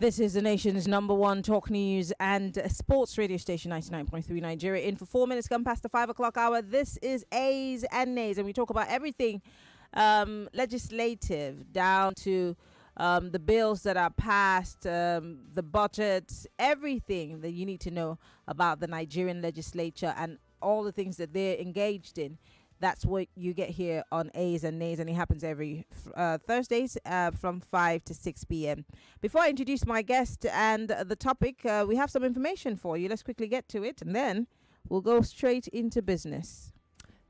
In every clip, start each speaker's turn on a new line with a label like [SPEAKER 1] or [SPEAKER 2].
[SPEAKER 1] This is the nation's #1 talk news and sports radio station, 99.3 Nigeria. In for 4 minutes, come past the 5 o'clock hour. This is A's and Nays, and we talk about everything legislative, down to the bills that are passed, the budget, everything that you need to know about the Nigerian legislature and all the things that they're engaged in. That's what you get here on A's and Nays, and it happens every Thursdays from 5 to 6 p.m. Before I introduce my guest and the topic, we have some information for you. Let's quickly get to it, and then we'll go straight into business.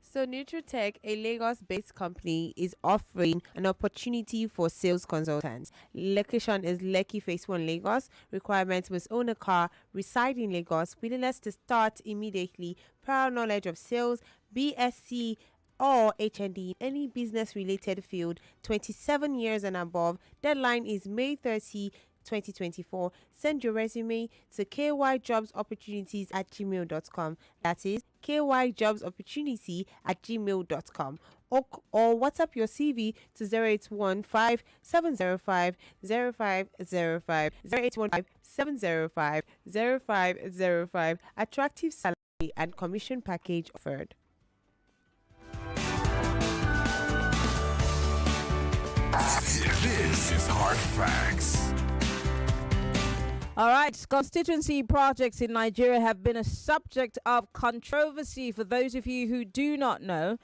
[SPEAKER 2] So Nutritech, a Lagos-based company, is offering an opportunity for sales consultants. Location is Lekki Phase 1 Lagos. Requirements must own a car, reside in Lagos, willingness to start immediately, prior knowledge of sales, BSc or HND in any business-related field, 27 years and above. Deadline is May 30, 2024. Send your resume to kyjobsopportunities@gmail.com. That is kyjobsopportunity@gmail.com. Or WhatsApp your CV to 0815 705 0505 0815 705 0505. Attractive salary and commission package offered.
[SPEAKER 3] This is Hard Facts.
[SPEAKER 1] All right, constituency projects in Nigeria have been a subject of controversy for those of you who do not know,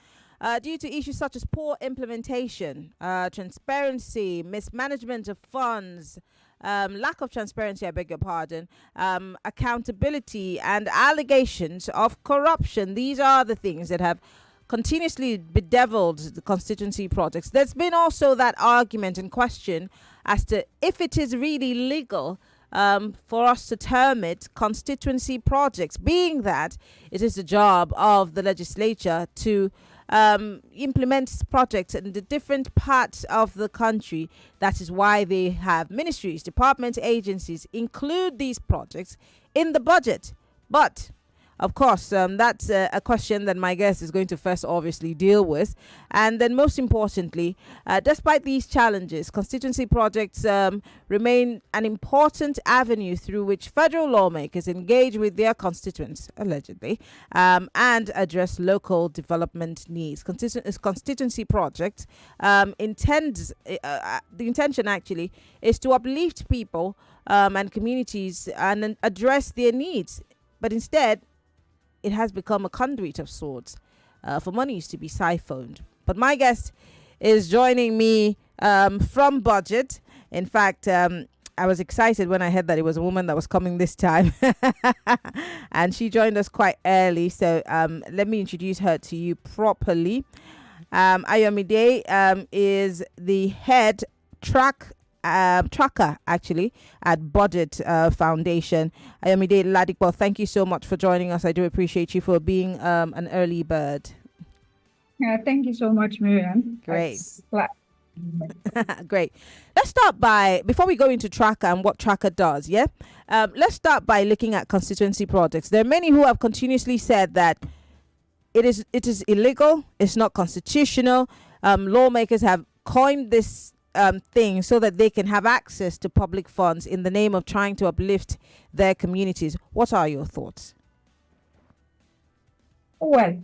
[SPEAKER 1] due to issues such as poor implementation, transparency, mismanagement of funds, lack of transparency, I beg your pardon, accountability, and allegations of corruption. These are the things that have continuously bedeviled the constituency projects. There's been also that argument and question as to if it is really legal for us to term it constituency projects, being that it is the job of the legislature to implement projects in the different parts of the country. That is why they have ministries, departments, agencies include these projects in the budget. But of course, that's a question that my guest is going to first obviously deal with. And then most importantly, despite these challenges, constituency projects remain an important avenue through which federal lawmakers engage with their constituents, allegedly, and address local development needs. Constituency projects the intention actually is to uplift people and communities and address their needs. But instead, it has become a conduit of sorts for monies to be siphoned. But my guest is joining me from Budget. In fact, I was excited when I heard that it was a woman that was coming this time. And she joined us quite early. So let me introduce her to you properly. Ayomide is the head Tracka actually at BudglT Foundation. Ayomide, Ladipo, thank you so much for joining us. I do appreciate you for being an early bird.
[SPEAKER 4] Thank you so much, Maryann.
[SPEAKER 1] Great. Great. Let's start by, before we go into Tracka and what Tracka does, let's start by looking at constituency projects. There are many who have continuously said that it is illegal, it's not constitutional. Lawmakers have coined this thing so that they can have access to public funds in the name of trying to uplift their communities. What are your thoughts?
[SPEAKER 4] Well,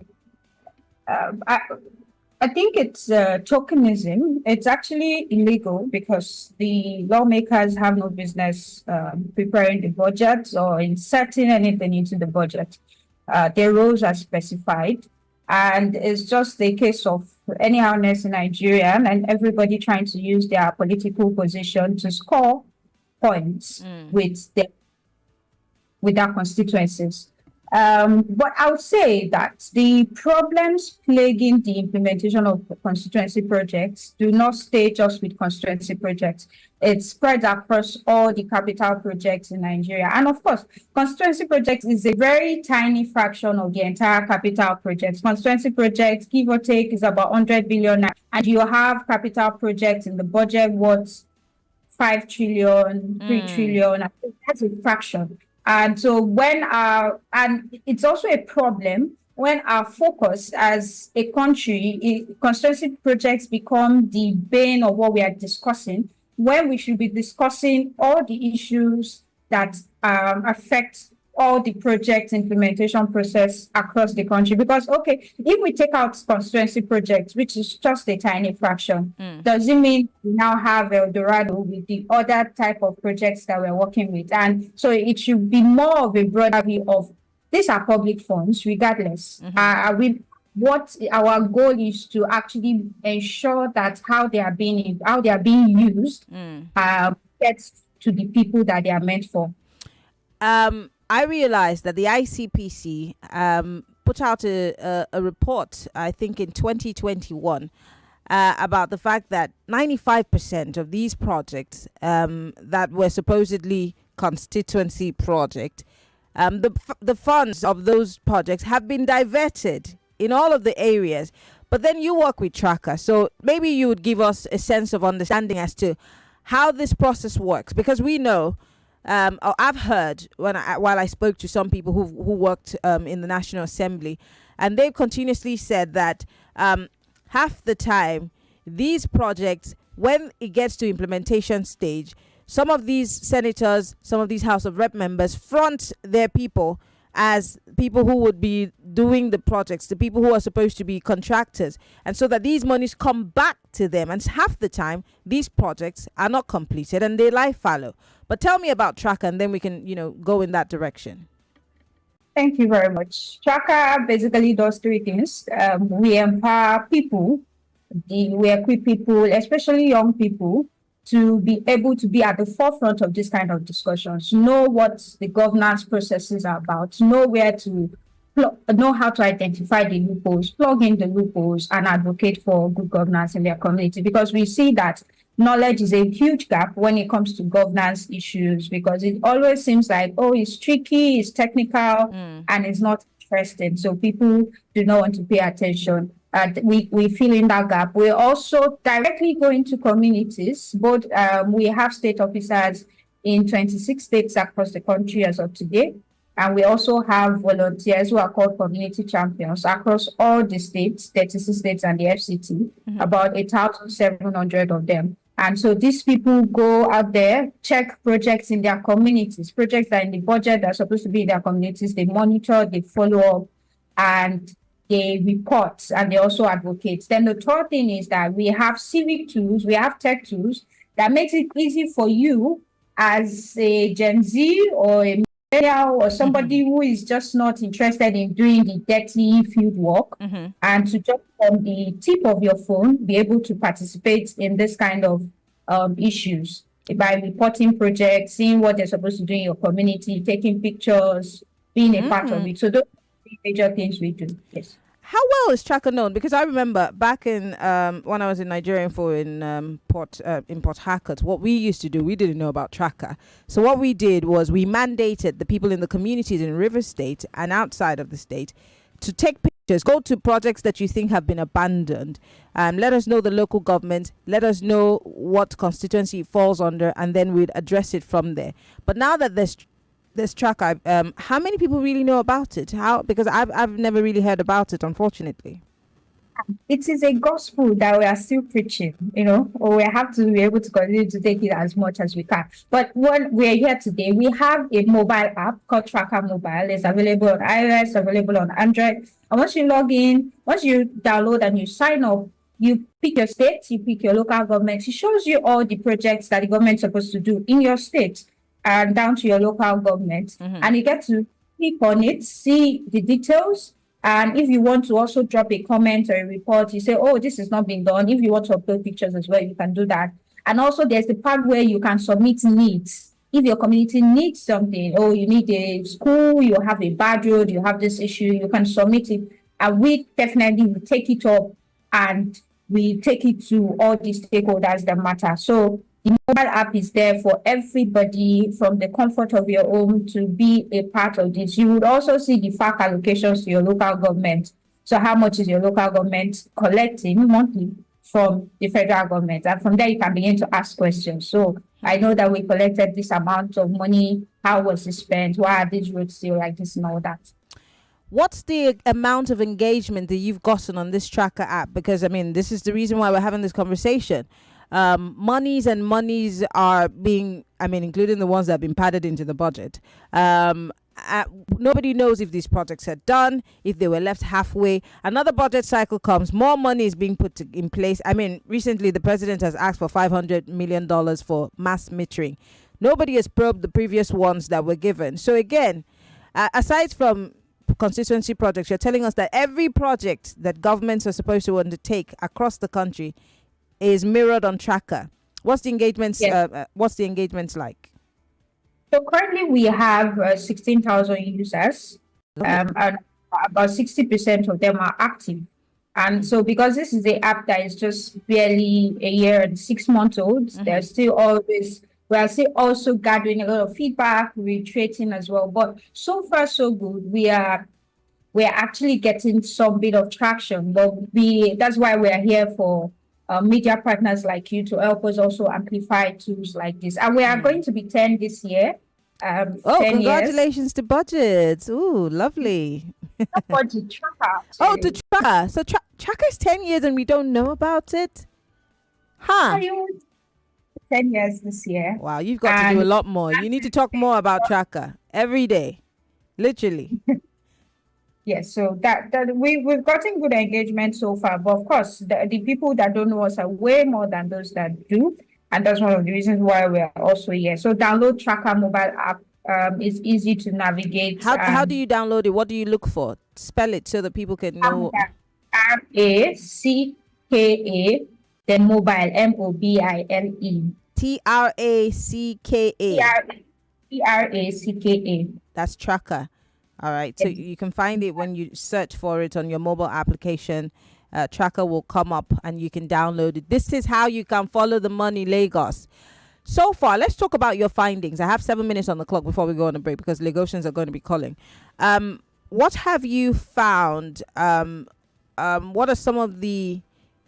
[SPEAKER 4] I think it's tokenism. It's actually illegal because the lawmakers have no business preparing the budget or inserting anything into the budget. Their roles are specified. And it's just a case of anyhowness in Nigeria and everybody trying to use their political position to score points with their constituencies. But I would say that the problems plaguing the implementation of constituency projects do not stay just with constituency projects. It spreads across all the capital projects in Nigeria. And of course, constituency projects is a very tiny fraction of the entire capital projects. Constituency projects, give or take, is about 100 billion. And you have capital projects in the budget worth 5 trillion, 3 trillion. I think that's a fraction. And so and it's also a problem when our focus as a country, constituency projects become the bane of what we are discussing. when we should be discussing all the issues that affect all the project implementation process across the country. Because, okay, if we take out constituency projects, which is just a tiny fraction, does it mean we now have El Dorado with the other type of projects that we're working with? And so it should be more of a broader view of these are public funds, regardless. What our goal is to actually ensure that how they are being used gets to the people that they are meant for.
[SPEAKER 1] I realized that the ICPC put out a report, I think in 2021, about the fact that 95% of these projects that were supposedly constituency project, the funds of those projects have been diverted in all of the areas. But then you work with Tracka, so maybe you would give us a sense of understanding as to how this process works, because we know. I've heard while I spoke to some people who worked in the National Assembly, and they've continuously said that half the time these projects, when it gets to implementation stage, some of these senators, some of these House of Rep members front their people as people who would be doing the projects, the people who are supposed to be contractors, and so that these monies come back to them. And half the time, these projects are not completed and they lie fallow. But tell me about Tracka, and then we can, go in that direction.
[SPEAKER 4] Thank you very much. Tracka basically does three things. We empower people, we equip people, especially young people, to be able to be at the forefront of this kind of discussions, know what the governance processes are about, know where to know how to identify the loopholes, plug in the loopholes, and advocate for good governance in their community. Because we see that knowledge is a huge gap when it comes to governance issues, because it always seems like, it's tricky, it's technical, and it's not interesting. So people do not want to pay attention. We fill in that gap. We also directly go into communities. Both we have state officers in 26 states across the country as of today. And we also have volunteers who are called community champions across all the states, 36 states and the FCT, about 1,700 of them. And so these people go out there, check projects in their communities, projects that are in the budget that are supposed to be in their communities. They monitor, they follow up, and they report, and they also advocate. Then the third thing is that we have civic tools, we have tech tools that makes it easy for you as a Gen Z or a millennial or somebody who is just not interested in doing the dirty field work, and to just from the tip of your phone be able to participate in this kind of issues by reporting projects, seeing what they're supposed to do in your community, taking pictures, being a part of it. So those major things we do. Yes.
[SPEAKER 1] How well is Tracka known? Because I remember back in when I was in Nigeria in Port Harcourt, what we used to do, we didn't know about Tracka. So what we did was we mandated the people in the communities in River State and outside of the state to take pictures, go to projects that you think have been abandoned, let us know the local government, let us know what constituency it falls under, and then we'd address it from there. But now that there's Tracka, how many people really know about it? Because I've never really heard about it, unfortunately.
[SPEAKER 4] It is a gospel that we are still preaching, or we have to be able to continue to take it as much as we can. But when we're here today, we have a mobile app called Tracka Mobile. It's available on iOS, available on Android. And once you log in, once you download and you sign up, you pick your state, you pick your local government. It shows you all the projects that the government is supposed to do in your state and down to your local government. And you get to click on it, see the details. And if you want to also drop a comment or a report, you say, this is not being done. If you want to upload pictures as well, you can do that. And also there's the part where you can submit needs. If your community needs something, you need a school, you have a bad road, you have this issue, you can submit it. And we definitely will take it up and we take it to all the stakeholders that matter. So the mobile app is there for everybody from the comfort of your home to be a part of this. You would also see the FAC allocations to your local government. So how much is your local government collecting monthly from the federal government? And from there, you can begin to ask questions. So I know that we collected this amount of money. How was it spent? Why are these roads still like this and all that?
[SPEAKER 1] What's the amount of engagement that you've gotten on this Tracka app? Because, this is the reason why we're having this conversation. Monies and monies are being, I mean, including the ones that have been padded into the budget. Nobody knows if these projects are done, if they were left halfway. Another budget cycle comes, more money is being put in place. I mean, recently the president has asked for $500 million for mass metering. Nobody has probed the previous ones that were given. So again, aside from constituency projects, you're telling us that every project that governments are supposed to undertake across the country is mirrored on Tracka. What's the engagements?
[SPEAKER 4] Yes.
[SPEAKER 1] What's the engagements like?
[SPEAKER 4] So currently we have 16,000 users, and about 60% of them are active. And so because this is the app that is just barely a year and 6 months old, we are still also gathering a lot of feedback, reiterating as well. But so far so good. We are actually getting some bit of traction. But that's why we are here for media partners like you to help us also amplify tools like this. And we are going to be 10 this year. 10
[SPEAKER 1] congratulations
[SPEAKER 4] years.
[SPEAKER 1] to budgets. Ooh, lovely.
[SPEAKER 4] Budget Tracka.
[SPEAKER 1] Oh, to Tracka. So Tracka is 10 years and we don't know about it? Huh.
[SPEAKER 4] 10 years this year.
[SPEAKER 1] Wow, you've got to do a lot more. You need to talk more about Tracka every day. Literally.
[SPEAKER 4] Yes, so that we've gotten good engagement so far, but of course the people that don't know us are way more than those that do, and that's one of the reasons why we are also here. So download Tracka mobile app. It's easy to navigate.
[SPEAKER 1] How do you download it? What do you look for? Spell it so that people can know.
[SPEAKER 4] Tracka, then mobile, mobile.
[SPEAKER 1] Tracka.
[SPEAKER 4] Tracka.
[SPEAKER 1] That's Tracka. All right. So you can find it when you search for it on your mobile application. Tracka will come up and you can download it. This is how you can follow the money, Lagos. So far, let's talk about your findings. I have 7 minutes on the clock before we go on a break because Lagosians are going to be calling. What have you found? What are some of the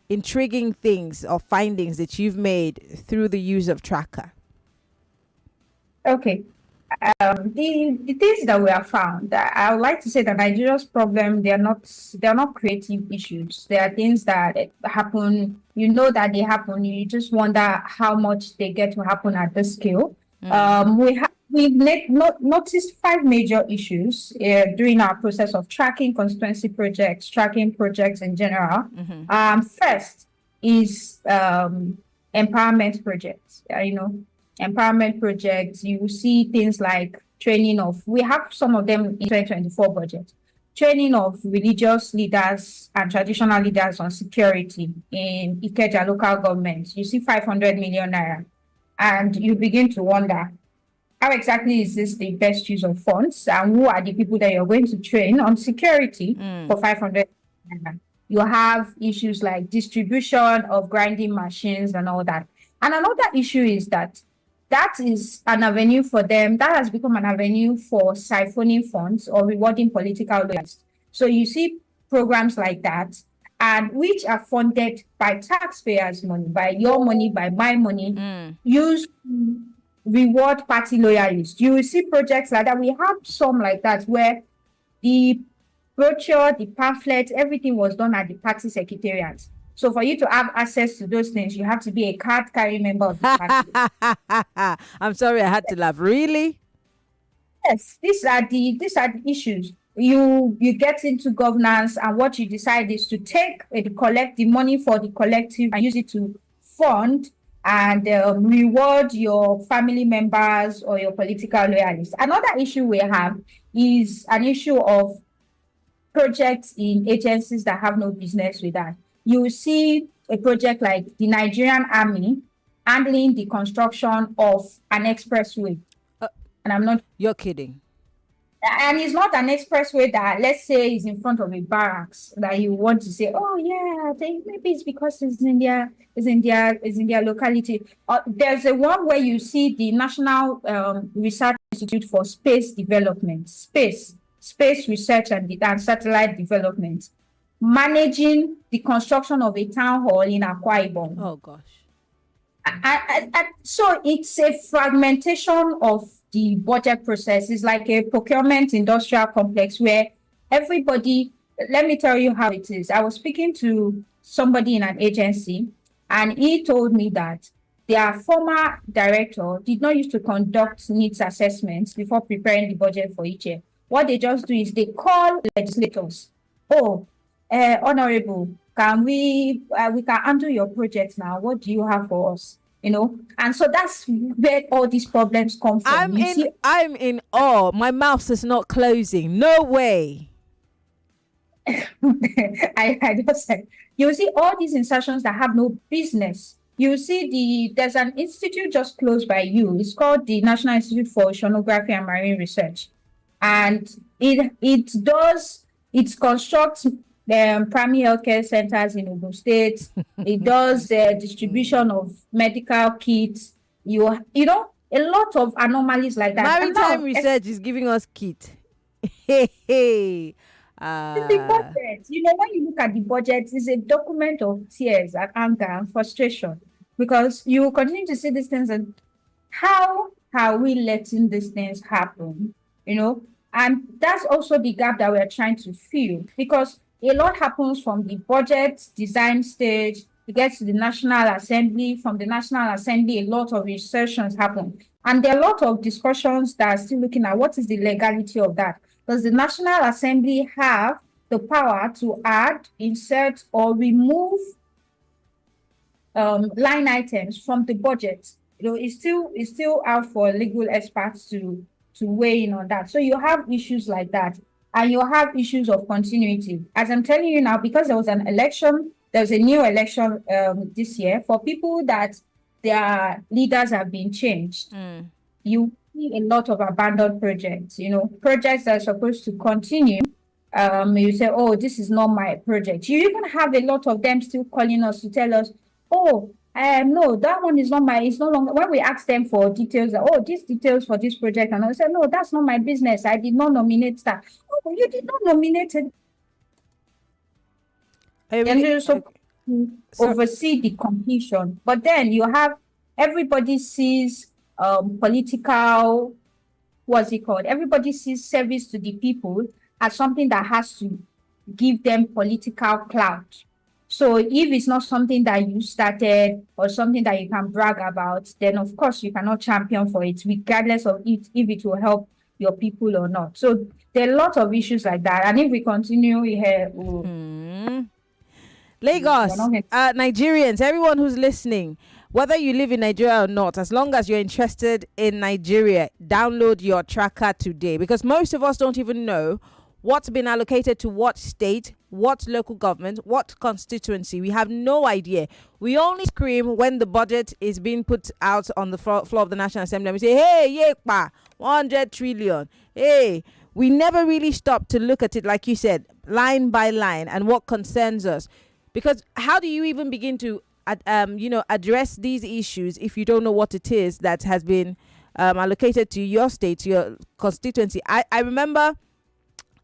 [SPEAKER 1] intriguing things or findings that you've made through the use of Tracka?
[SPEAKER 4] Okay. The things that we have found, I would like to say that Nigeria's problem, they're not creative issues. They are things that happen. You know that they happen. You just wonder how much they get to happen at this scale. We've noticed 5 major issues during our process of tracking constituency projects, tracking projects in general. First is empowerment projects. Empowerment projects, you will see things like training of, we have some of them in 2024 budget, training of religious leaders and traditional leaders on security in Ikeja local government. You see 500 million naira, and you begin to wonder, how exactly is this the best use of funds, and who are the people that you're going to train on security for 500 million? You have issues like distribution of grinding machines and all that. And another issue is that is an avenue for them. That has become an avenue for siphoning funds or rewarding political loyalists. So you see programs like that, and which are funded by taxpayers' money, by your money, by my money, used to reward party loyalists. You will see projects like that. We have some like that where the brochure, the pamphlet, everything was done at the party secretariat. So for you to have access to those things, you have to be a card-carrying member of the party.
[SPEAKER 1] I'm sorry, I had to laugh. Really?
[SPEAKER 4] Yes, these are the issues. You get into governance, and what you decide is to take the money for the collective and use it to fund and reward your family members or your political loyalists. Another issue we have is an issue of projects in agencies that have no business with that. You will see a project like the Nigerian Army handling the construction of an expressway. And I'm not...
[SPEAKER 1] You're kidding.
[SPEAKER 4] And it's not an expressway that, let's say, is in front of a barracks that you want to say, oh yeah, I think maybe it's because it's in their locality. There's a one where you see the National Research Institute for Space Development, Space Research and Satellite Development, managing the construction of a town hall in Akwa Ibom.
[SPEAKER 1] Oh gosh.
[SPEAKER 4] So it's a fragmentation of the budget process. It's like a procurement industrial complex where everybody, let me tell you how it is. I was speaking to somebody in an agency. And he told me that their former director did not used to conduct needs assessments before preparing the budget for each year. What they just do is they call legislators. Oh, honorable, can we can handle your project now? What do you have for us? And so that's where all these problems come from.
[SPEAKER 1] I'm in awe. My mouth is not closing. No way.
[SPEAKER 4] I just said, you see all these insertions that have no business. You see there's an institute just close by you. It's called the National Institute for Oceanography and Marine Research. And it constructs primary healthcare centers in Ogun State. It does distribution of medical kits. You know, a lot of anomalies like that.
[SPEAKER 1] Maritime research is giving us kit. Hey.
[SPEAKER 4] The budget, when you look at the budget, it's a document of tears and anger and frustration, because you continue to see these things and how are we letting these things happen? And that's also the gap that we're trying to fill, because a lot happens from the budget design stage. It gets to the National Assembly. From the National Assembly, a lot of insertions happen. And there are a lot of discussions that are still looking at what is the legality of that. Does the National Assembly have the power to add, insert, or remove line items from the budget? It's still out for legal experts to weigh in on that. So you have issues like that, and you have issues of continuity. As I'm telling you now, because there was a new election this year, for people that their leaders have been changed, you see a lot of abandoned projects, projects that are supposed to continue. You say, oh, this is not my project. You even have a lot of them still calling us to tell us, oh, no, that one is not it's no longer. When we ask them for details, these details for this project, and I say, no, that's not my business. I did not nominate that. Oh, you did not nominate it. And you also oversee the completion. But then you have everybody sees political, what's it called? Everybody sees service to the people as something that has to give them political clout. So if it's not something that you started or something that you can brag about, then of course you cannot champion for it, regardless of if it will help your people or not. So there are a lot of issues like that. And if we continue here,
[SPEAKER 1] Lagos, Nigerians, everyone who's listening, whether you live in Nigeria or not, as long as you're interested in Nigeria, download your Tracka today, because most of us don't even know what's been allocated to what state, what local government, what constituency. We have no idea. We only scream when the budget is being put out on the floor of the National Assembly. And we say, hey, yeah, 100 trillion. Hey, we never really stop to look at it, like you said, line by line, and what concerns us. Because how do you even begin to address these issues if you don't know what it is that has been allocated to your state, to your constituency? I remember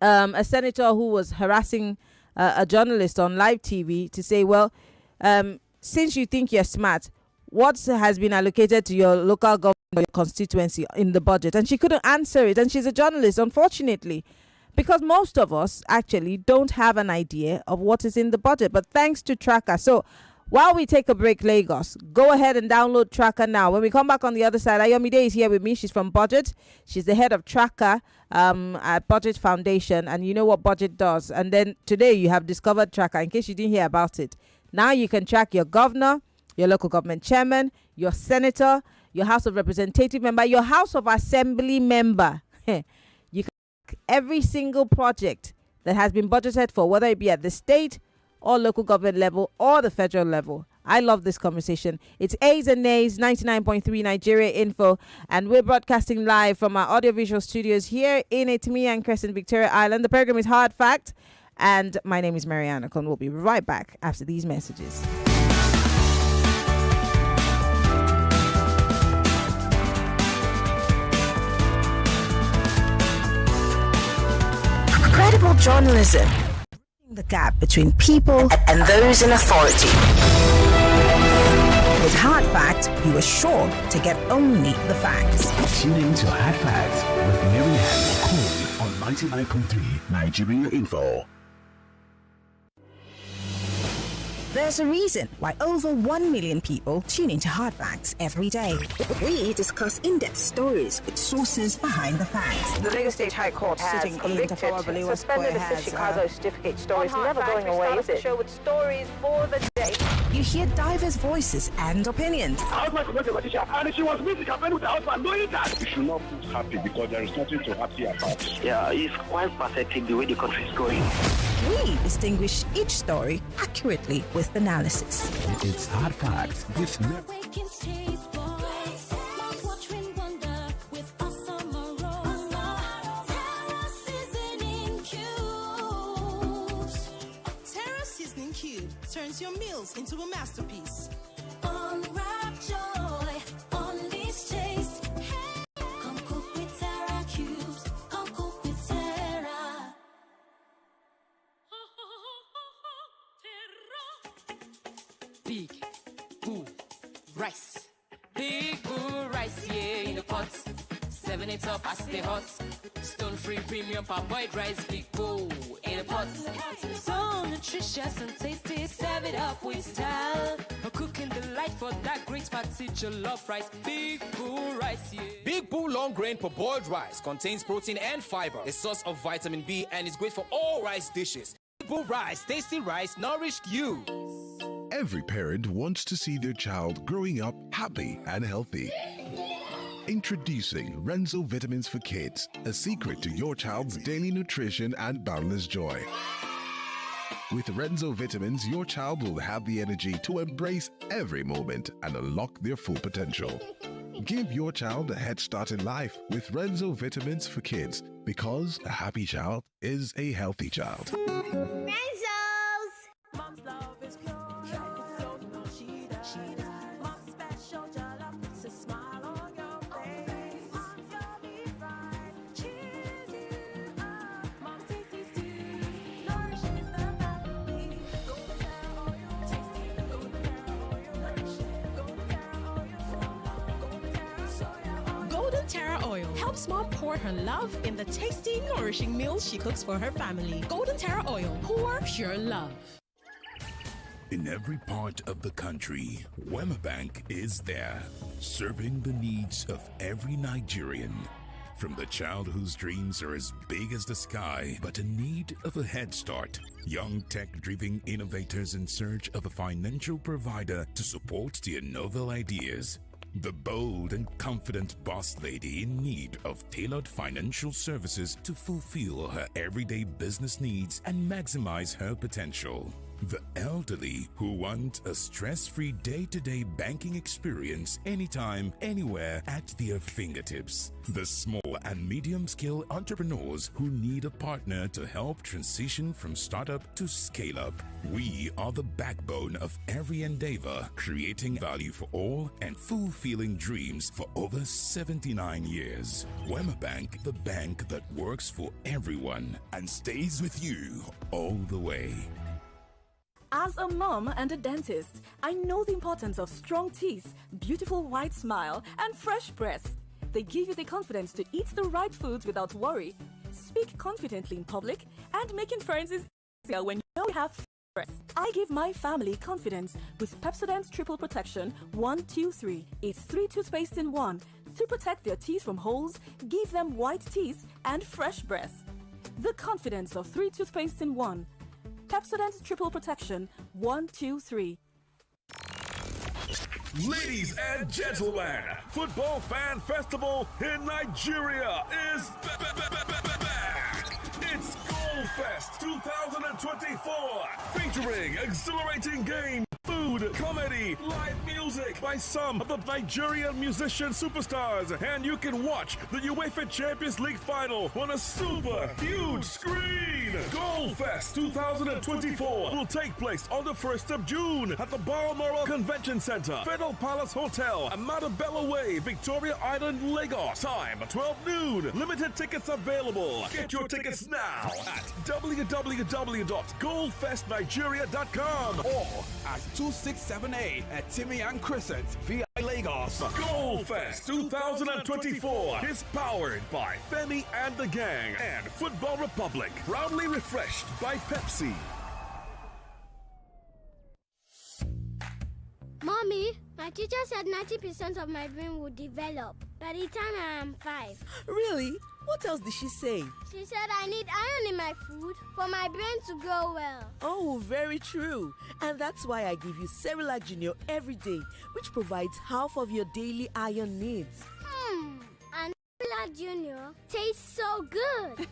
[SPEAKER 1] a senator who was harassing a journalist on live TV to say, well, since you think you're smart, what has been allocated to your local government or your constituency in the budget? And she couldn't answer it. And she's a journalist, unfortunately, because most of us actually don't have an idea of what is in the budget. But thanks to Tracka. So while we take a break, Lagos, go ahead and download Tracka now. When we come back on the other side, Ayomide is here with me. She's from Budget. She's the head of Tracka at Budget Foundation. And you know what Budget does. And then today you have discovered Tracka, in case you didn't hear about it. Now you can track your governor, your local government chairman, your senator, your House of Representative member, your House of Assembly member. You can track every single project that has been budgeted for, whether it be at the state or local government level or the federal level. I love this conversation. It's A's and Nays, 99.3 Nigeria Info, and we're broadcasting live from our audiovisual studios here in Itimi and Crescent, Victoria Island. The program is Hard Fact, and my name is Maryann Okon. We'll be right back after these messages.
[SPEAKER 3] Credible journalism. The gap between people and those in authority. With Hard Facts, you are sure to get only the facts.
[SPEAKER 5] Tune in to Hard Facts with Maryann Okon on 99.3 Nigeria Info.
[SPEAKER 3] There's a reason why over 1 million people tune into Hard Facts every day. We discuss in-depth stories with sources behind the facts.
[SPEAKER 6] The Lagos State High Court
[SPEAKER 3] Sitting
[SPEAKER 6] convicted, suspended the Chicago certificate story is never going away, is it? Show with stories for the day.
[SPEAKER 3] You hear diverse voices and opinions.
[SPEAKER 7] And she was meeting her friend with her husband, knowing that. You should not be happy because there is nothing to happy about.
[SPEAKER 8] Yeah, it's quite pathetic the way the country is going.
[SPEAKER 3] We distinguish each story accurately with analysis.
[SPEAKER 5] It's Hard Facts with
[SPEAKER 9] turns your meals into a masterpiece.
[SPEAKER 10] Unwrap joy, unleash taste. Hey, come cook with Terra Cubes. Come cook with Terra.
[SPEAKER 11] Big Boo Rice. Big Boo Rice, yeah, in the pot. 7 it up, I stay hot. Stone free premium parboiled rice. Big Boo in the pot. So nutritious and tasty, serve it up with style. A cooking delight for that great party jollof rice. Big Boo Rice, yeah.
[SPEAKER 12] Big Boo long grain parboiled rice contains protein and fiber, a source of vitamin B, and is great for all rice dishes. Big Boo Rice, tasty rice, nourished you.
[SPEAKER 13] Every parent wants to see their child growing up happy and healthy. Introducing Renzo Vitamins for Kids, a secret to your child's daily nutrition and boundless joy. With Renzo Vitamins, your child will have the energy to embrace every moment and unlock their full potential. Give your child a head start in life with Renzo Vitamins for Kids, because a happy child is a healthy child.
[SPEAKER 10] Renzo's!
[SPEAKER 9] Mom's love is pure. She does. Mom's special jollof puts a smile on your face. Mom's yummy fries cheers you up. Mom's tasty stew nourishes the family. Golden Terra oil, tasty. Golden Terra oil, nourishing. Golden Terra oil, Golden Terra soya oil.
[SPEAKER 14] Golden Terra oil helps mom pour her love in the tasty, nourishing meals she cooks for her family. Golden Terra oil, pour pure love.
[SPEAKER 5] In every part of the country, Wema Bank is there, serving the needs of every Nigerian. From the child whose dreams are as big as the sky, but in need of a head start. Young tech-driven innovators in search of a financial provider to support their novel ideas. The bold and confident boss lady in need of tailored financial services to fulfill her everyday business needs and maximize her potential. The elderly who want a stress-free day-to-day banking experience anytime, anywhere at their fingertips. The small and medium-scale entrepreneurs who need a partner to help transition from startup to scale-up. We are the backbone of every endeavor, creating value for all and fulfilling dreams for over 79 years. Wema Bank, the bank that works for everyone and stays with you all the way.
[SPEAKER 15] As a mom and a dentist, I know the importance of strong teeth, beautiful white smile, and fresh breath. They give you the confidence to eat the right foods without worry, speak confidently in public, and making friends is easier when you know you have breath. I give my family confidence with Pepsodent's Triple Protection 1, 2, 3. It's 3 toothpaste in 1 to protect their teeth from holes, give them white teeth, and fresh breath. The confidence of 3 toothpaste in 1. Pepsodent's Triple Protection 1, 2, 3.
[SPEAKER 7] Ladies and gentlemen, Football Fan Festival in Nigeria is back. It's Goal Fest 2024, featuring exhilarating games, food, comedy, live music by some of the Nigerian musician superstars, and you can watch the UEFA Champions League final on a super huge screen. Goal Fest 2024 will take place on the 1st of June at the Balmoral Convention Center, Federal Palace Hotel, Amadabella Way, Victoria Island, Lagos. Time 12 noon. Limited tickets available. Get your tickets now at www.goalfestnigeria.com or at 267A at Timian Crescent, VI Lagos. Goal Fest 2024 is powered by Femi and the Gang and Football Republic. Proudly refreshed by Pepsi.
[SPEAKER 16] Mommy, my teacher said 90% of my brain will develop by the time I am 5.
[SPEAKER 17] Really? What else did she say?
[SPEAKER 16] She said I need iron in my food for my brain to grow well.
[SPEAKER 17] Oh, very true. And that's why I give you Cerelac Junior every day, which provides half of your daily iron needs.
[SPEAKER 16] And Cerelac Junior tastes so good.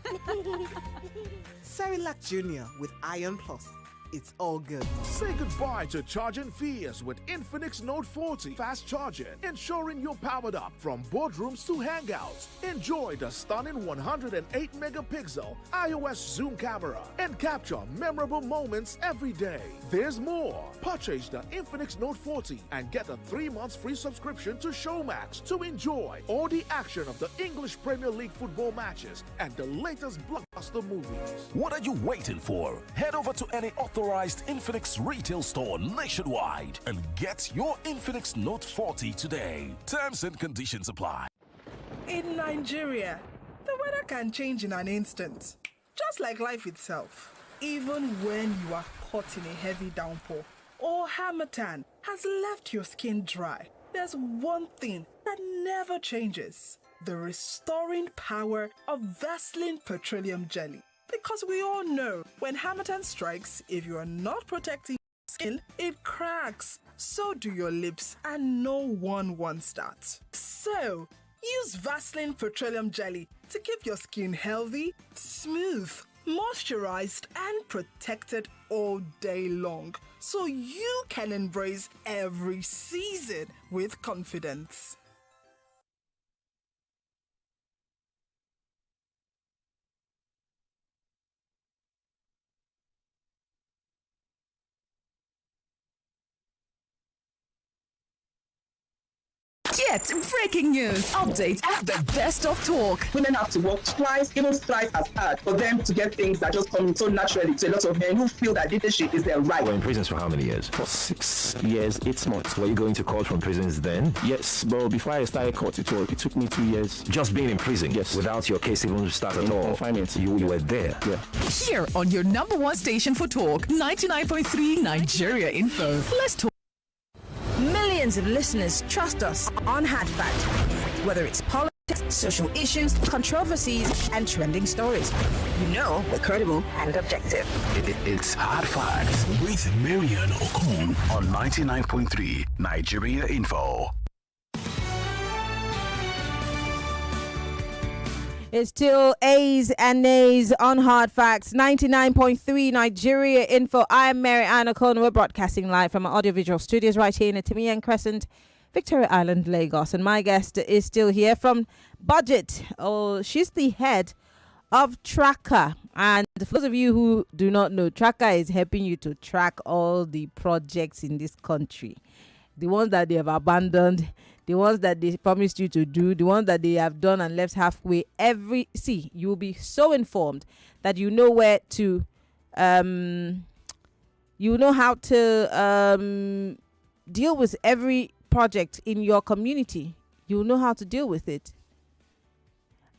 [SPEAKER 18] Cerelac Junior with Iron Plus. It's all good.
[SPEAKER 19] Say goodbye to charging fears with Infinix Note 40 fast charging, ensuring you're powered up from boardrooms to hangouts. Enjoy the stunning 108 megapixel iOS zoom camera and capture memorable moments every day. There's more. Purchase the Infinix Note 40 and get a 3 months free subscription to Showmax to enjoy all the action of the English Premier League football matches and the latest blockbuster movies.
[SPEAKER 7] What are you waiting for? Head over to any authorized Infinix retail store nationwide and get your Infinix Note 40 today. Terms and conditions apply.
[SPEAKER 20] In Nigeria, the weather can change in an instant, just like life itself. Even when you are caught in a heavy downpour or harmattan has left your skin dry, there's one thing that never changes: the restoring power of Vaseline Petroleum Jelly. Because we all know when harmattan strikes, if you are not protecting your skin, it cracks. So do your lips, and no one wants that. So use Vaseline Petroleum Jelly to keep your skin healthy, smooth, moisturized, and protected all day long, so you can embrace every season with confidence.
[SPEAKER 21] Yet, breaking news, updates, and the best of talk.
[SPEAKER 22] Women have to work twice, even thrice as hard for them to get things that just come so naturally to a lot of men who feel that leadership is their right.
[SPEAKER 23] You were in prisons for how many years? For 6 years, 8 months. Were you going to court from prisons then? Yes, but before I started court, it took me 2 years. Just being in prison? Yes. Without your case even started at all? Confinement. You were there? Yeah.
[SPEAKER 21] Here on your number one station for talk, 99.3 Nigeria Info. Let's talk.
[SPEAKER 3] Millions of listeners trust us on Hard Fact, whether it's politics, social issues, controversies, and trending stories. You know we're credible and objective.
[SPEAKER 5] It's Hard Facts with Maryann Okon on 99.3 Nigeria Info.
[SPEAKER 1] It's still A's and Nays on Hard Facts, 99.3 Nigeria Info. I am Maryann Okon. We're broadcasting live from our audiovisual studios right here in the Timian Crescent, Victoria Island, Lagos. And my guest is still here from BudglT. Oh, she's the head of Tracka. And for those of you who do not know, Tracka is helping you to track all the projects in this country. The ones that they have abandoned, the ones that they promised you to do, the ones that they have done and left halfway. You will be so informed that you know where to, you know how to deal with every project in your community. You know how to deal with it.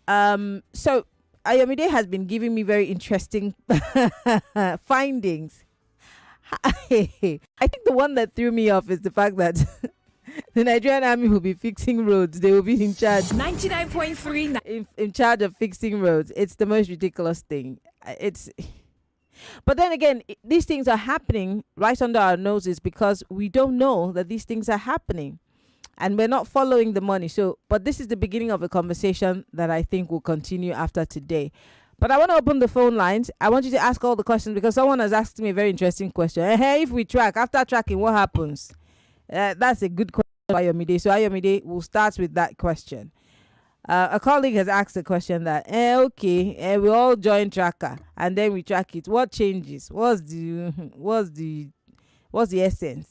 [SPEAKER 1] So Ayomide has been giving me very interesting findings. I think the one that threw me off is the fact that the Nigerian army will be fixing roads. They will be in charge.
[SPEAKER 21] 99.3
[SPEAKER 1] in charge of fixing roads. It's the most ridiculous thing. But then again, these things are happening right under our noses because we don't know that these things are happening, and we're not following the money. But this is the beginning of a conversation that I think will continue after today. But I want to open the phone lines. I want you to ask all the questions because someone has asked me a very interesting question. Hey, if we track, after tracking, what happens? That's a good question, Ayomide. So Ayomide, we'll start with that question. A colleague has asked the question that, we all join Tracka and then we track it. What changes? What's the essence?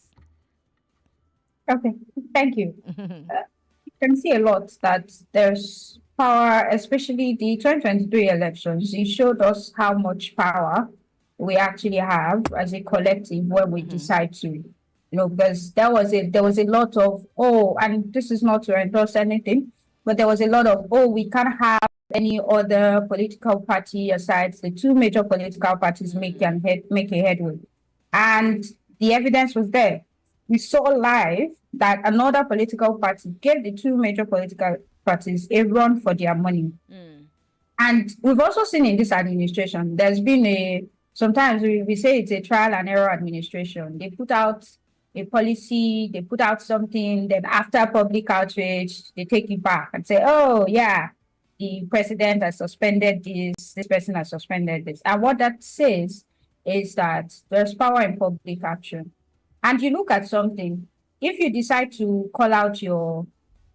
[SPEAKER 4] Okay, thank you. You can see a lot that there's power, especially the 2023 elections. It showed us how much power we actually have as a collective when we decide to, because there was a lot of, and this is not to endorse anything, but there was a lot of, we can't have any other political party aside the two major political parties make a headway. And the evidence was there. we saw live that another political party gave the two major political parties a run for their money. And we've also seen in this administration, there's been sometimes we say it's a trial and error administration. They put out a policy, they put out something, then after public outrage, they take it back and say, oh, yeah, the president has suspended this person has suspended this. And what that says is that there's power in public action. And you look at something, if you decide to call out your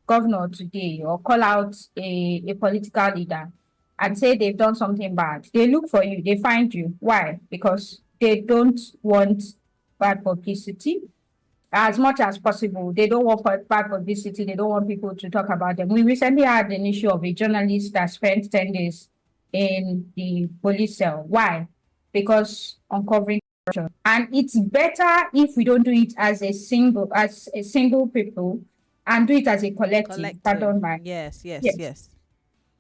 [SPEAKER 4] governor today or call out a political leader and say they've done something bad, they look for you, they find you. Why? Because they don't want bad publicity. As much as possible, they don't want bad publicity, they don't want people to talk about them. We recently had an issue of a journalist that spent 10 days in the police cell. Why? Because uncovering corruption. And it's better if we don't do it as a single people and do it as a collective. Pardon my.
[SPEAKER 1] Yes.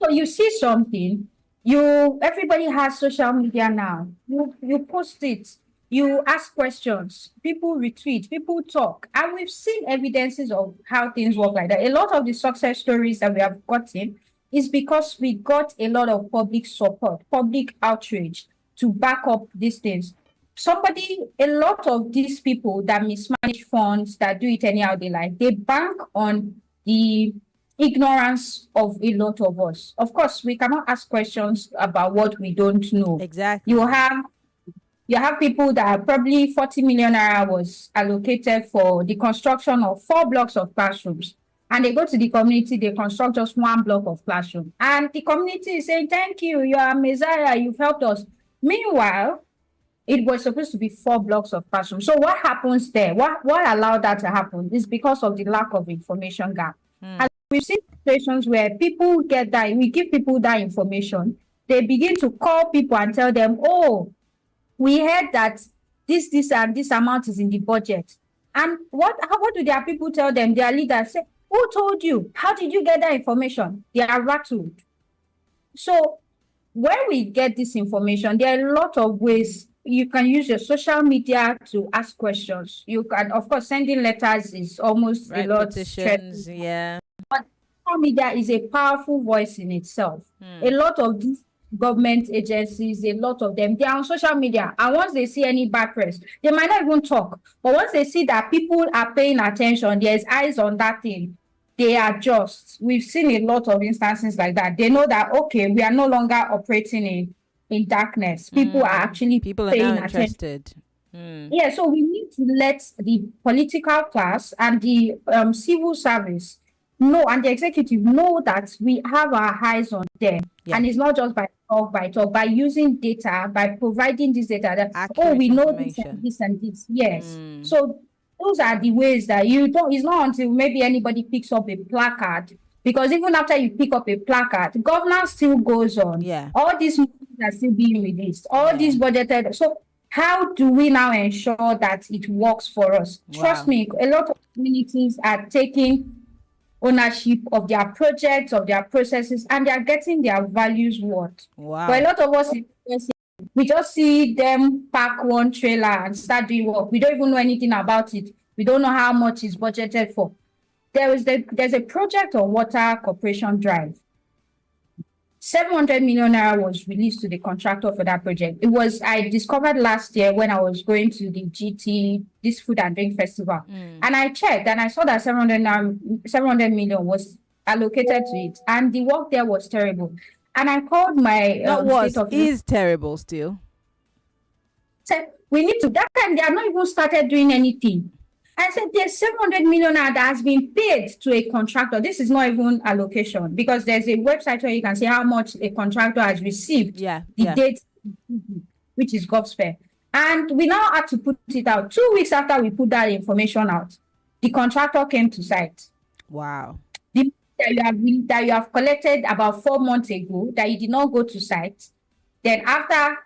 [SPEAKER 4] So you see something, everybody has social media now. You post it, you ask questions, people retweet, people talk, and we've seen evidences of how things work like that. A lot of the success stories that we have gotten is because we got a lot of public support, public outrage to back up these things. A lot of these people that mismanage funds, that do it anyhow they like, they bank on the ignorance of a lot of us. Of course, we cannot ask questions about what we don't know.
[SPEAKER 1] Exactly.
[SPEAKER 4] You have people that probably 40 million naira was allocated for the construction of 4 blocks of classrooms. And they go to the community, they construct just 1 block of classroom. And the community is saying, thank you, you are a messiah, you've helped us. Meanwhile, it was supposed to be 4 blocks of classroom. So what happens there? What allowed that to happen is because of the lack of information gap. And we've seen situations where people get that, we give people that information, they begin to call people and tell them, oh, we heard that this and this amount is in the budget. And what do their people tell them? Their leaders say, who told you? How did you get that information? They are rattled. So when we get this information, there are a lot of ways. You can use your social media to ask questions. You can, of course, sending letters is almost a lot.
[SPEAKER 1] Petitions, yeah.
[SPEAKER 4] But social media is a powerful voice in itself. A lot of these government agencies, a lot of them, they are on social media. And once they see any bad press, they might not even talk. But once they see that people are paying attention, there's eyes on that thing, they adjust. We've seen a lot of instances like that. They know that, okay, we are no longer operating in darkness. People are actually paying attention. Yeah, so we need to let the political class and the civil service know, and the executive know that we have our eyes on them. Yeah. And it's not just by talk, by using data, by providing this data that, we know this and this and this. Yes. So those are the ways that it's not until maybe anybody picks up a placard, because even after you pick up a placard, governance still goes on.
[SPEAKER 1] Yeah.
[SPEAKER 4] All these movies are still being released. All these budgeted. So how do we now ensure that it works for us? Wow. Trust me, a lot of communities are taking ownership of their projects, of their processes, and they are getting their values worth.
[SPEAKER 1] Wow.
[SPEAKER 4] But a lot of us, we just see them pack one trailer and start doing work. We don't even know anything about it. We don't know how much is budgeted for. There's a project on Water Corporation Drive. 700 million naira was released to the contractor for that project. I discovered last year when I was going to the GT, this food and drink festival. And I checked and I saw that 700 million was allocated to it. And the work there was terrible. And I called my
[SPEAKER 1] is terrible still.
[SPEAKER 4] Said, we need to, that time they have not even started doing anything. I said, there's 700 million that has been paid to a contractor. This is not even allocation, because there's a website where you can see how much a contractor has received. The date, which is GovSpare. And we now had to put it out. 2 weeks after we put that information out, the contractor came to site.
[SPEAKER 1] Wow.
[SPEAKER 4] That you have collected about 4 months ago, that you did not go to site. Then after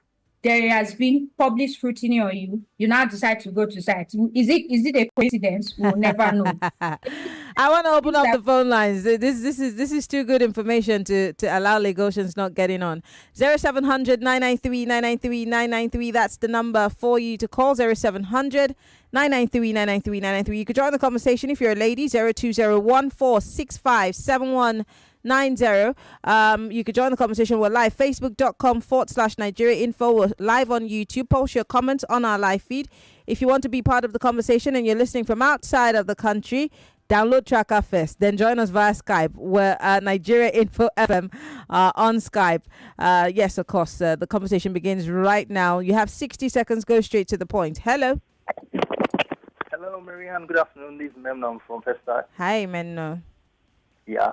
[SPEAKER 4] there has been public scrutiny on you, you now decide to go to site. Is it a coincidence? We'll never know.
[SPEAKER 1] I want to open up the phone lines. This is too good information to allow Lagosians not getting on. 0700 993 993 993. That's the number for you to call. 0700 993. You could join the conversation if you're a lady. 020146579190. You could join the conversation. We're live. Facebook.com/Nigeria Info. We're live on YouTube. Post your comments on our live feed. If you want to be part of the conversation and you're listening from outside of the country, download Tracka first. Then join us via Skype. We're Nigeria Info FM on Skype. Yes, of course. The conversation begins right now. You have 60 seconds. Go straight to the point. Hello.
[SPEAKER 2] Hello, Maryann. Good afternoon. This is Memnon from Festa.
[SPEAKER 1] Hi, Menno.
[SPEAKER 2] Yeah.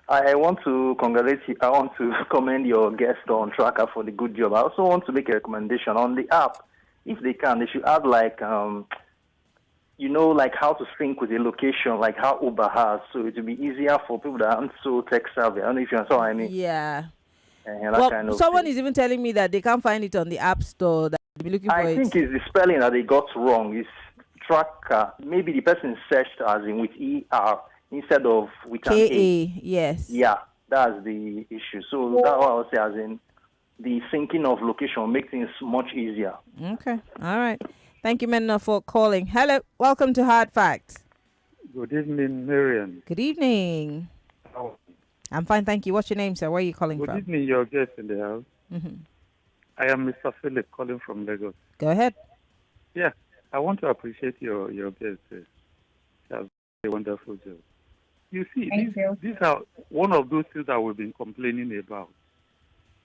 [SPEAKER 2] I want to congratulate you. I want to commend your guest on Tracka for the good job. I also want to make a recommendation on the app. If they can, they should add like how to sync with the location, like how Uber has, so it will be easier for people that aren't so tech savvy. I don't know if you understand what I mean.
[SPEAKER 1] Yeah.
[SPEAKER 2] That kind of
[SPEAKER 1] someone
[SPEAKER 2] thing.
[SPEAKER 1] is even telling me that they can't find it on the App Store. That they'll be looking for
[SPEAKER 2] I think it's the spelling that they got wrong. It's Tracka. Maybe the person searched as in with ER instead of with an A.
[SPEAKER 1] Yes.
[SPEAKER 2] Yeah, that's the issue. So that's what I would say, as in the syncing of location makes things much easier.
[SPEAKER 1] Okay. All right. Thank you, Menno, for calling. Hello. Welcome to Hard Facts.
[SPEAKER 6] Good evening, Maryann.
[SPEAKER 1] Good evening. I'm fine, thank you. What's your name, sir? Where are you calling from?
[SPEAKER 6] Good evening, your guest in the house.
[SPEAKER 1] Mm-hmm.
[SPEAKER 6] I am Mr. Philip calling from Lagos.
[SPEAKER 1] Go ahead.
[SPEAKER 6] Yeah, I want to appreciate your guest. She has done a wonderful job. You see, these are one of those things that we've been complaining about.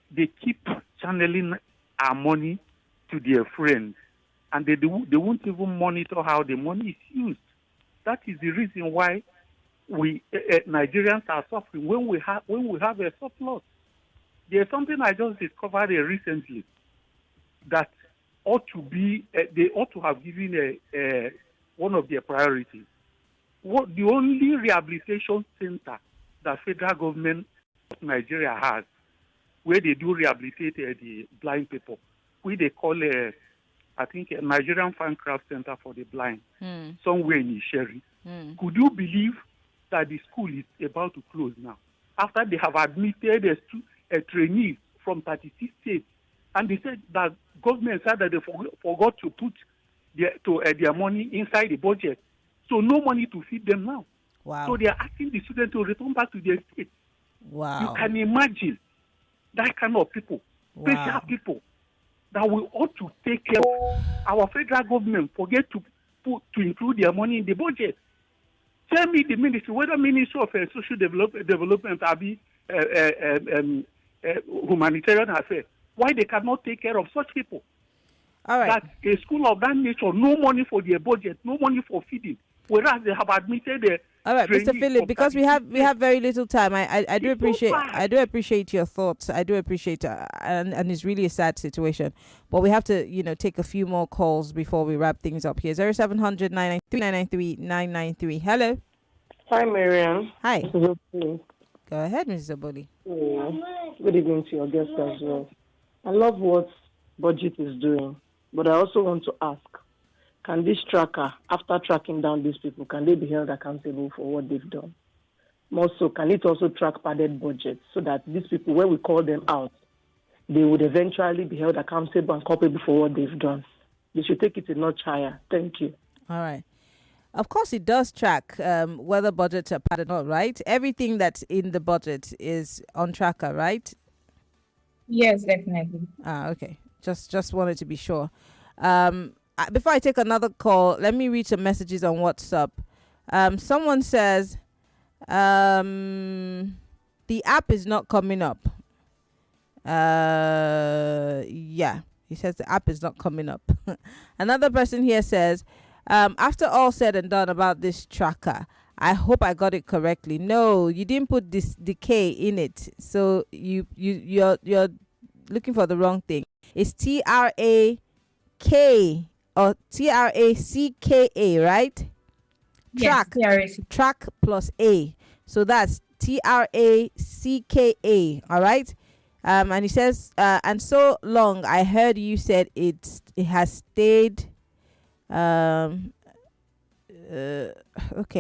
[SPEAKER 6] They keep channeling our money to their friends, and they won't even monitor how the money is used. That is the reason why we Nigerians are suffering when we have a surplus. There's something I just discovered recently that ought to be they ought to have given one of their priorities. The only rehabilitation center that federal government of Nigeria has, where they do rehabilitate the blind people, where they call I think a Nigerian Fancraft Center for the Blind, somewhere in Isheri. Could you believe that the school is about to close now after they have admitted trainees from 36 states, and they said that government said that they forgot to put their money inside the budget, so no money to feed them now.
[SPEAKER 1] Wow.
[SPEAKER 6] So they are asking the students to return back to their states.
[SPEAKER 1] Wow.
[SPEAKER 6] You can imagine that kind of people, special people that we ought to take care of. Our federal government forget to include their money in the budget. Tell me the ministry, whether Ministry of Social Development or Humanitarian Affairs, why they cannot take care of such people.
[SPEAKER 1] All right.
[SPEAKER 6] That a school of that nature, no money for their budget, no money for feeding, whereas they have admitted
[SPEAKER 1] all right, Mr. Philip, because we have very little time. I do appreciate your thoughts. I do appreciate and it's really a sad situation. But we have to take a few more calls before we wrap things up here. 0700 993 993. Hello.
[SPEAKER 8] Hi, Maryann.
[SPEAKER 1] Hi.
[SPEAKER 8] Go
[SPEAKER 1] ahead, Mrs. Oboli.
[SPEAKER 8] Good evening to your guest as well. I love what BudglT is doing, but I also want to ask, can this tracker, after tracking down these people, can they be held accountable for what they've done? More so, can it also track padded budgets so that these people, when we call them out, they would eventually be held accountable and culpable for what they've done? They should take it a notch higher. Thank you.
[SPEAKER 1] All right. Of course, it does track whether budgets are padded or not, right? Everything that's in the budget is on Tracka, right?
[SPEAKER 4] Yes, definitely.
[SPEAKER 1] Okay. Just wanted to be sure. Before I take another call, let me read some messages on WhatsApp. Someone says the app is not coming up. Yeah, he says the app is not coming up. Another person here says, after all said and done about this tracker, I hope I got it correctly. No, you didn't put this decay in it, so you're looking for the wrong thing. It's TRAK or TRACKA, right?
[SPEAKER 4] Yes,
[SPEAKER 1] Track plus A. So that's TRACKA. All right. And he says, and so long I heard you said it has stayed. Okay,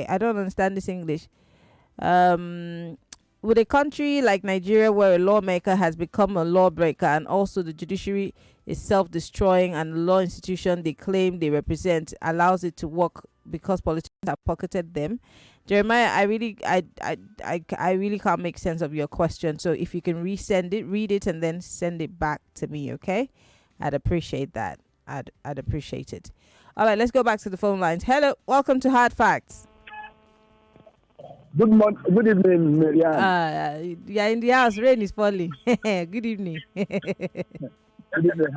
[SPEAKER 1] I don't understand this English. With a country like Nigeria where a lawmaker has become a lawbreaker and also the judiciary is self-destroying and the law institution they claim they represent allows it to work because politicians have pocketed them. Jeremiah, I really can't make sense of your question. So if you can resend it, read it, and then send it back to me, okay? I'd appreciate that. I'd appreciate it. All right, let's go back to the phone lines. Hello, welcome to Hard Facts.
[SPEAKER 11] Good morning. Good evening, Maryann.
[SPEAKER 1] Yeah, in the house, rain is falling. Good evening.
[SPEAKER 11] Good evening.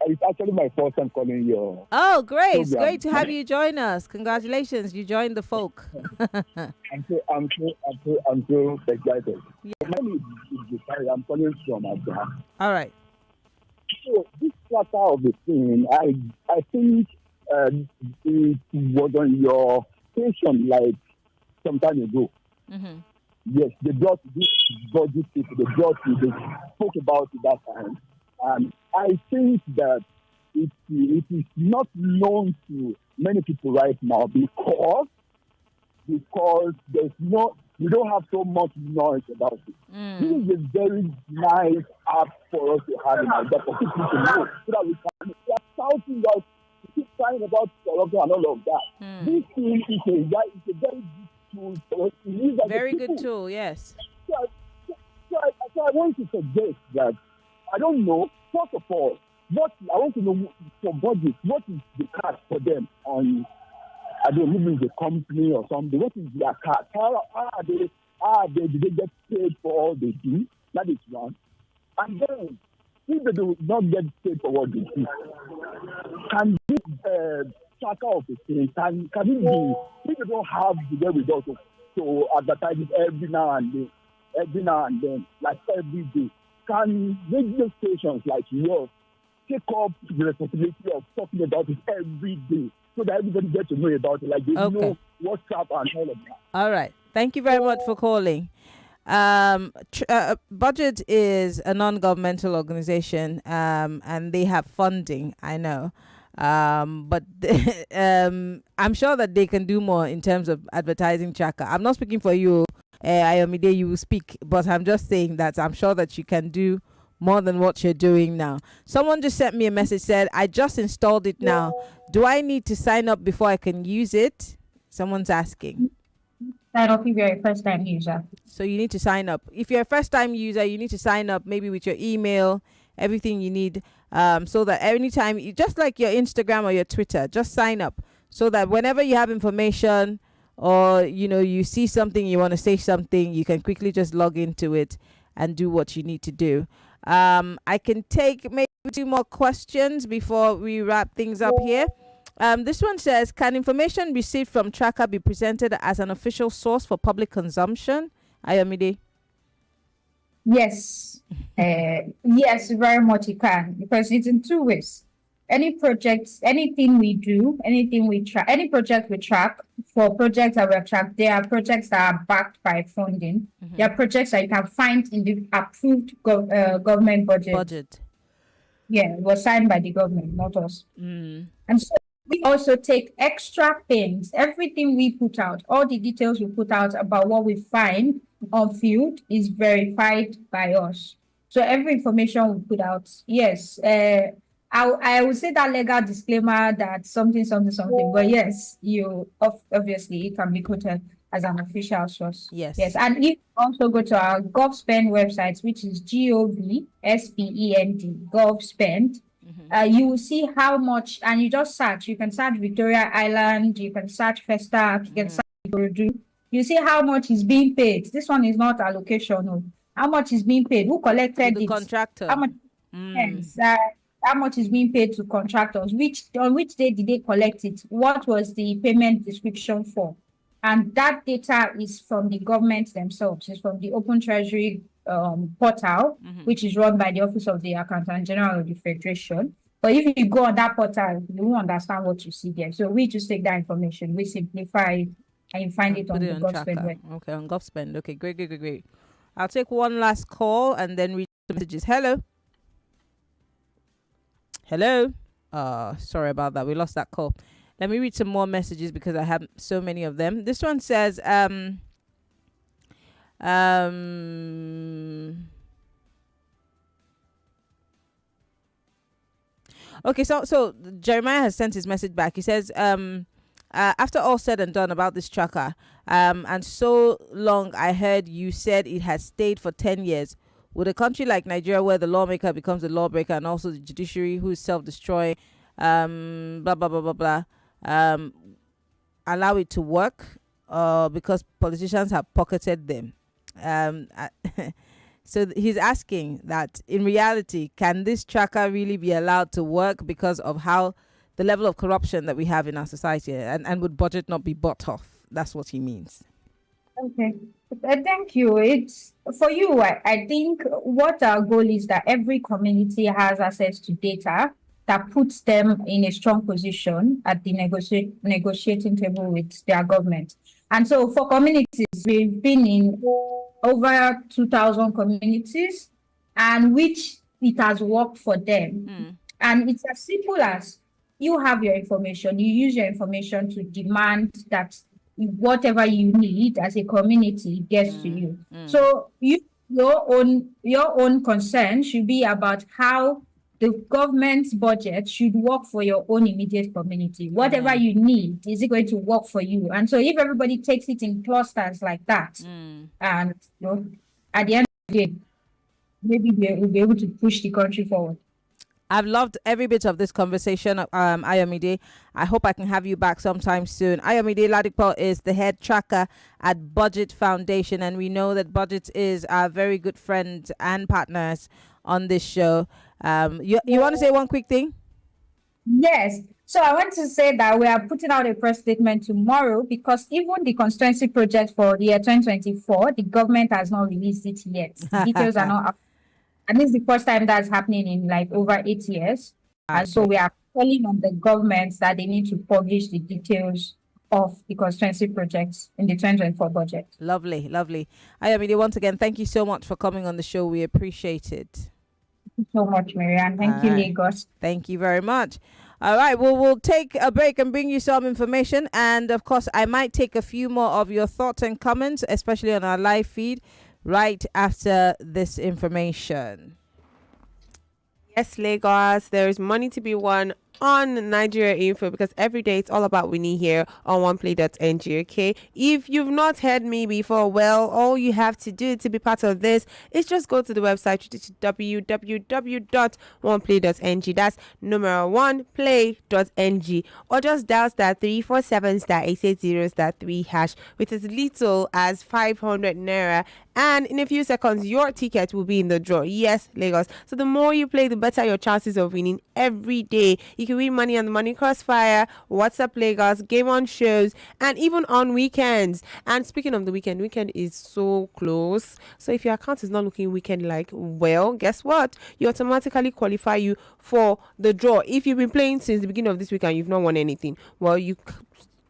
[SPEAKER 11] It's actually my first time calling you.
[SPEAKER 1] Oh, great! It's
[SPEAKER 11] program.
[SPEAKER 1] great to have you join us. Congratulations, you joined the folk.
[SPEAKER 11] I'm so excited.
[SPEAKER 1] Yeah.
[SPEAKER 11] My name is Gustavo. I'm calling from Accra.
[SPEAKER 1] All right.
[SPEAKER 11] So this Tracka of the thing, I think it was on your station like some time ago.
[SPEAKER 1] Mm-hmm.
[SPEAKER 11] Yes, they brought this budget people. They spoke about it that time, and I think that it is not known to many people right now because there's we don't have so much noise about it. This is a very nice app for us to have in our for people to know so that we are shouting out, keep crying about corruption and all of that. This thing is a very good tool for us to use as
[SPEAKER 1] Very
[SPEAKER 11] a
[SPEAKER 1] good
[SPEAKER 11] people.
[SPEAKER 1] tool, yes.
[SPEAKER 11] So I want to suggest that, I don't know, first of all, I want to know for budget, what is the cash for them on, I don't know, maybe it's a company or something, what is their cash? Do they get paid for all they do? That is one. And then, if they do not get paid for what they do, can this tracker of the thing, can it be, if they don't have the way we go to advertise it every now and then, like every day, can radio stations like yours take up the responsibility of talking about it every day so that everybody gets to know about it, like they know what's up and all of that?
[SPEAKER 1] All right. Thank you very much for calling. Budget is a non-governmental organization, and they have funding, I know. But I'm sure that they can do more in terms of advertising Tracka. I'm not speaking for you, Ayomide, you will speak, but I'm just saying that I'm sure that you can do more than what you're doing now. Someone just sent me a message, said, I just installed it now. Do I need to sign up before I can use it? Someone's asking.
[SPEAKER 4] I don't think you're a first time user.
[SPEAKER 1] So you need to sign up. If you're a first time user, you need to sign up maybe with your email, everything you need, so that anytime, just like your Instagram or your Twitter, just sign up so that whenever you have information or, you see something, you want to say something, you can quickly just log into it and do what you need to do. I can take maybe 2 more questions before we wrap things up here. This one says, can information received from Tracka be presented as an official source for public consumption? Ayomide?
[SPEAKER 4] Yes. Yes, very much it can, because it's in 2 ways. Any projects, anything we do, anything we track, any project we track, for projects that we track, there are projects that are backed by funding. There are projects that you can find in the approved government budget. Yeah, it was signed by the government, not us. And so we also take extra pains. Everything we put out, all the details we put out about what we find on field is verified by us. So every information we put out, yes, I would say that legal disclaimer that something, but yes, obviously it can be quoted as an official source.
[SPEAKER 1] Yes.
[SPEAKER 4] And if you also go to our GovSpend website, which is GovSpend, GovSpend, you will see how much, and you just search. You can search Victoria Island, you can search Festac, you can search Ikorodu. You see how much is being paid. This one is not allocation. No. How much is being paid? Who collected
[SPEAKER 1] the
[SPEAKER 4] it?
[SPEAKER 1] Contractor.
[SPEAKER 4] How much? Yes, how much is being paid to contractors? On which day did they collect it? What was the payment description for? And that data is from the government themselves. It's from the Open Treasury portal, which is run by the Office of the Accountant General of the Federation. But if you go on that portal, you won't understand what you see there. So we just take that information, we simplify it, and you find it on the GovSpend web.
[SPEAKER 1] Okay, on GovSpend. Okay, great. I'll take one last call and then read the messages. Hello. Sorry about that. We lost that call. Let me read some more messages because I have so many of them. This one says, Okay, so Jeremiah has sent his message back. He says, after all said and done about this tracker, and so long I heard you said it has stayed for 10 years. Would a country like Nigeria, where the lawmaker becomes the lawbreaker and also the judiciary who is self-destroying, blah, blah, blah, blah, blah, allow it to work because politicians have pocketed them? So he's asking that in reality, can this tracker really be allowed to work because of how the level of corruption that we have in our society, and would budget not be bought off? That's what he means.
[SPEAKER 4] Okay, thank you. It's for you. I think what our goal is that every community has access to data that puts them in a strong position at the negotiating table with their government. And so for communities, we've been in over 2,000 communities, and which it has worked for them. And it's as simple as you have your information, you use your information to demand that whatever you need as a community gets to you. So your own concern should be about how the government's budget should work for your own immediate community. Whatever you need, is it going to work for you? And so if everybody takes it in clusters like that, and at the end of the day, maybe we'll be able to push the country forward.
[SPEAKER 1] I've loved every bit of this conversation, Ayomide. I hope I can have you back sometime soon. Ayomide Ladipo is the head tracker at BudglT Foundation, and we know that BudglT is our very good friend and partners on this show. You want to say one quick thing?
[SPEAKER 4] Yes. So I want to say that we are putting out a press statement tomorrow because even the constituency project for the year 2024, the government has not released it yet. The details are not up. And this is the first time that's happening in like over 8 years. And so we are calling on the government that they need to publish the details of the constituency projects in the 2024 budget.
[SPEAKER 1] Lovely, lovely. Ayomide, once again, thank you so much for coming on the show. We appreciate it.
[SPEAKER 4] Thank you so much, Maryann. Thank you, Lagos.
[SPEAKER 1] Thank you very much. All right, well, we'll take a break and bring you some information. And of course, I might take a few more of your thoughts and comments, especially on our live feed, right after this information.
[SPEAKER 10] Yes, Lagos, there is money to be won on Nigeria Info, because every day it's all about winning here on oneplay.ng. Okay, if you've not heard me before, well, all you have to do to be part of this is just go to the website, which is www.oneplay.ng. that's number 1play.ng, or just dial *347*880*3# with as little as 500 naira, and in a few seconds your ticket will be in the draw. Yes, Lagos, so the more you play, the better your chances of winning every day. You can win money on the Money Crossfire, WhatsApp Lagos, Game On shows, and even on weekends. And speaking of the weekend is so close. So if your account is not looking weekend-like, well, guess what? You automatically qualify you for the draw. If you've been playing since the beginning of this week and you've not won anything, well, you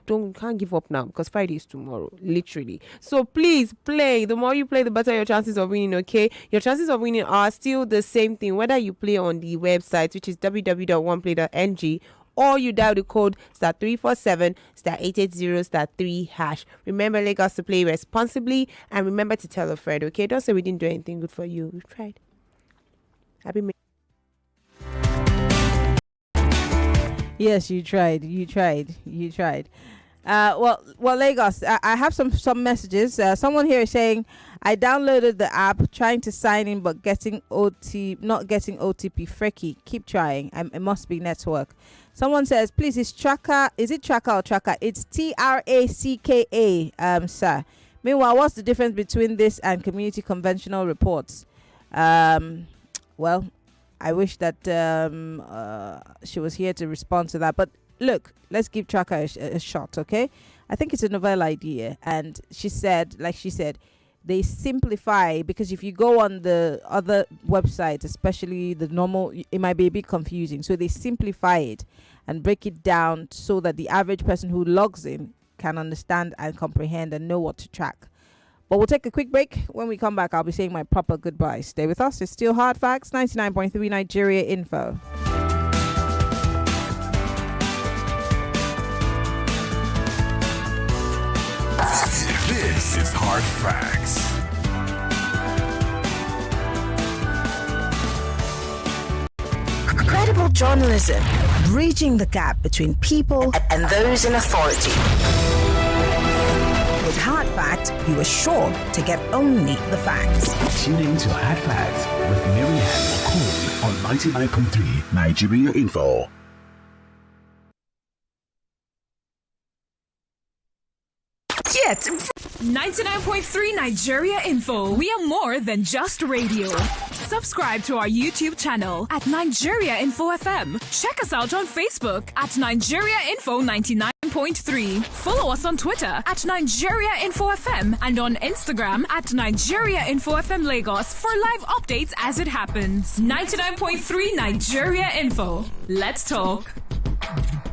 [SPEAKER 10] can't give up now, because Friday is tomorrow, literally. So please play. The more you play, the better your chances of winning. Okay, your chances of winning are still the same thing, whether you play on the website, which is www.oneplay.ng, or you dial the code *347*880*3#. Remember, Lagos, to play responsibly, and remember to tell a friend. Okay, don't say we didn't do anything good for you. We've tried. Happy
[SPEAKER 1] Yes, you tried. Well, Lagos, I have some messages. Someone here is saying, I downloaded the app trying to sign in, but not getting OTP. Freaky. Keep trying. It must be network. Someone says, please, is it Tracka or Tracka? It's TRACKA, sir. Meanwhile, what's the difference between this and community conventional reports? Well, I wish that she was here to respond to that. But look, let's give Tracka a shot, okay? I think it's a novel idea. And she said, they simplify, because if you go on the other websites, especially the normal, it might be a bit confusing. So they simplify it and break it down so that the average person who logs in can understand and comprehend and know what to track. But we'll take a quick break. When we come back, I'll be saying my proper goodbyes. Stay with us. It's still Hard Facts, 99.3 Nigeria Info.
[SPEAKER 7] This is Hard Facts.
[SPEAKER 3] Journalism, bridging the gap between people and those in authority. With Hard Facts, you are sure to get only the facts.
[SPEAKER 9] Tune in to Hard Facts with Maryann Okon on 99.3 Nigeria Info.
[SPEAKER 21] Yet 99.3 Nigeria Info. We are more than just radio. Subscribe to our YouTube channel at Nigeria Info FM. Check us out on Facebook at Nigeria Info 99.3. Follow us on Twitter at Nigeria Info FM and on Instagram at Nigeria Info FM Lagos for live updates as it happens. 99.3 Nigeria Info. Let's talk.